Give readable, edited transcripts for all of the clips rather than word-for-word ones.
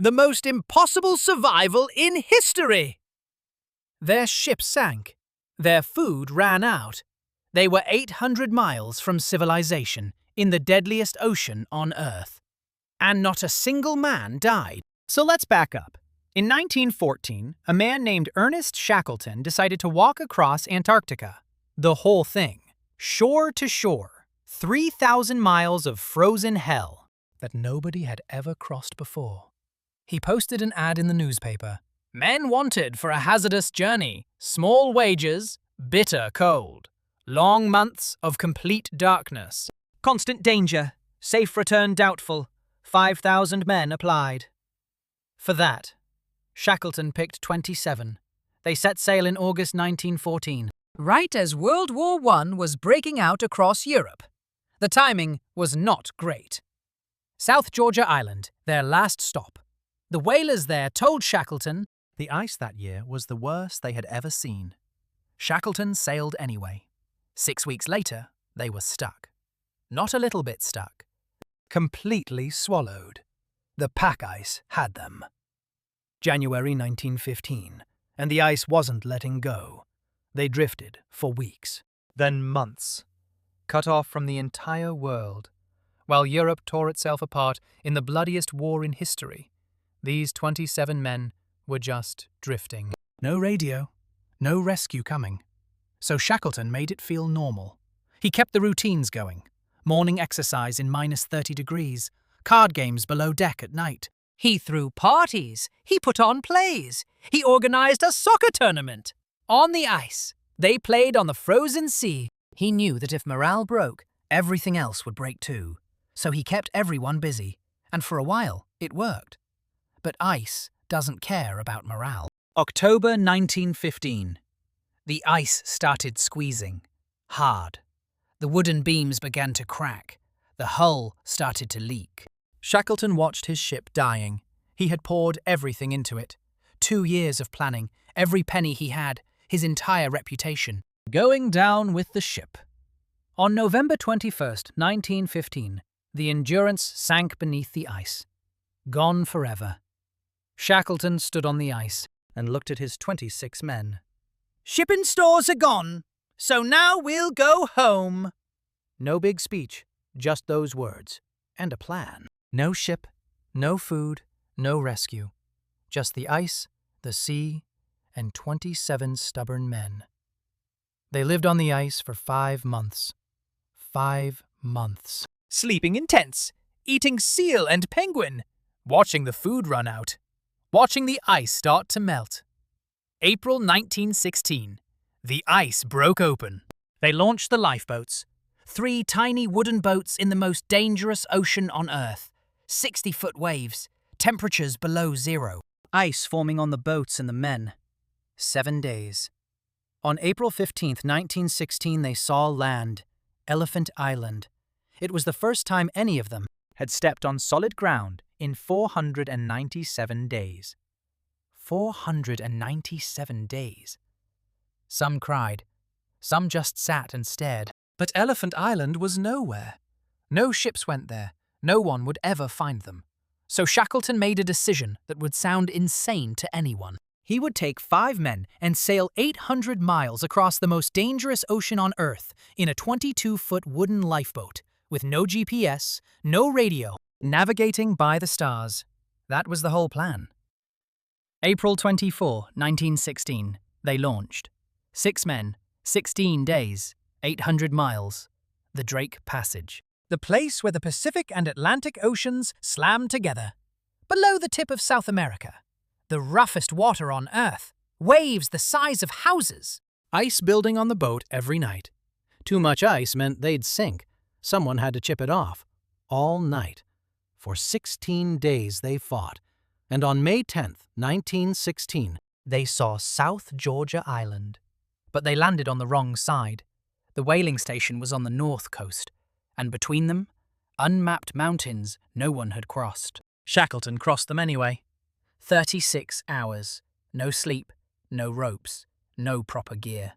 The most impossible survival in history! Their ship sank. Their food ran out. They were 800 miles from civilization in the deadliest ocean on Earth. And not a single man died. So let's back up. In 1914, a man named Ernest Shackleton decided to walk across Antarctica. The whole thing, shore to shore, 3,000 miles of frozen hell that nobody had ever crossed before. He posted an ad in the newspaper. Men wanted for a hazardous journey, small wages, bitter cold, long months of complete darkness, constant danger, safe return doubtful. 5,000 men applied. For that, Shackleton picked 27. They set sail in August 1914, right as World War I was breaking out across Europe. The timing was not great. South Georgia Island, their last stop. The whalers there told Shackleton the ice that year was the worst they had ever seen. Shackleton sailed anyway. 6 weeks later, they were stuck. Not a little bit stuck. Completely swallowed. The pack ice had them. January 1915, and the ice wasn't letting go. They drifted for weeks, then months, cut off from the entire world. While Europe tore itself apart in the bloodiest war in history, these 27 men were just drifting. No radio, no rescue coming. So Shackleton made it feel normal. He kept the routines going. Morning exercise in minus 30 degrees, card games below deck at night. He threw parties. He put on plays. He organized a soccer tournament. On the ice, they played on the frozen sea. He knew that if morale broke, everything else would break too. So he kept everyone busy. And for a while, it worked. But ice doesn't care about morale. October 1915. The ice started squeezing. Hard. The wooden beams began to crack. The hull started to leak. Shackleton watched his ship dying. He had poured everything into it. 2 years of planning, every penny he had, his entire reputation. Going down with the ship. On November 21st, 1915, the Endurance sank beneath the ice. Gone forever. Shackleton stood on the ice and looked at his 26 men. Shipping stores are gone, so now we'll go home. No big speech, just those words, and a plan. No ship, no food, no rescue. Just the ice, the sea, and 27 stubborn men. They lived on the ice for 5 months. 5 months. Sleeping in tents, eating seal and penguin, watching the food run out, watching the ice start to melt. April 1916. The ice broke open. They launched the lifeboats. 3 tiny wooden boats in the most dangerous ocean on Earth. 60-foot waves, temperatures below zero. Ice forming on the boats and the men. 7 days. On April 15th, 1916, they saw land, Elephant Island. It was the first time any of them had stepped on solid ground in 497 days. 497 days. Some cried. Some just sat and stared. But Elephant Island was nowhere. No ships went there. No one would ever find them. So Shackleton made a decision that would sound insane to anyone. He would take 5 men and sail 800 miles across the most dangerous ocean on Earth in a 22-foot wooden lifeboat, with no GPS, no radio, navigating by the stars. That was the whole plan. April 24, 1916, they launched. 6 men, 16 days, 800 miles. The Drake Passage. The place where the Pacific and Atlantic Oceans slammed together. Below the tip of South America. The roughest water on Earth. Waves the size of houses. Ice building on the boat every night. Too much ice meant they'd sink. Someone had to chip it off. All night. For 16 days they fought. And on May 10th, 1916, they saw South Georgia Island. But they landed on the wrong side. The whaling station was on the north coast, and between them, unmapped mountains no one had crossed. Shackleton crossed them anyway. 36 hours. No sleep, no ropes, no proper gear.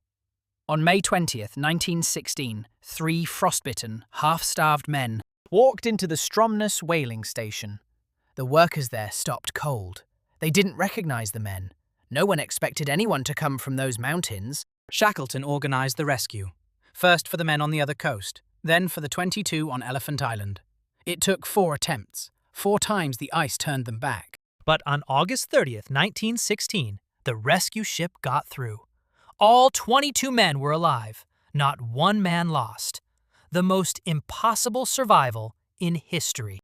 On May 20th, 1916, 3 frostbitten, half-starved men walked into the Stromness whaling station. The workers there stopped cold. They didn't recognize the men. No one expected anyone to come from those mountains. Shackleton organized the rescue. First for the men on the other coast, then for the 22 on Elephant Island. It took 4 attempts. 4 times the ice turned them back. But on August 30th, 1916, the rescue ship got through. All 22 men were alive, not one man lost. The most impossible survival in history.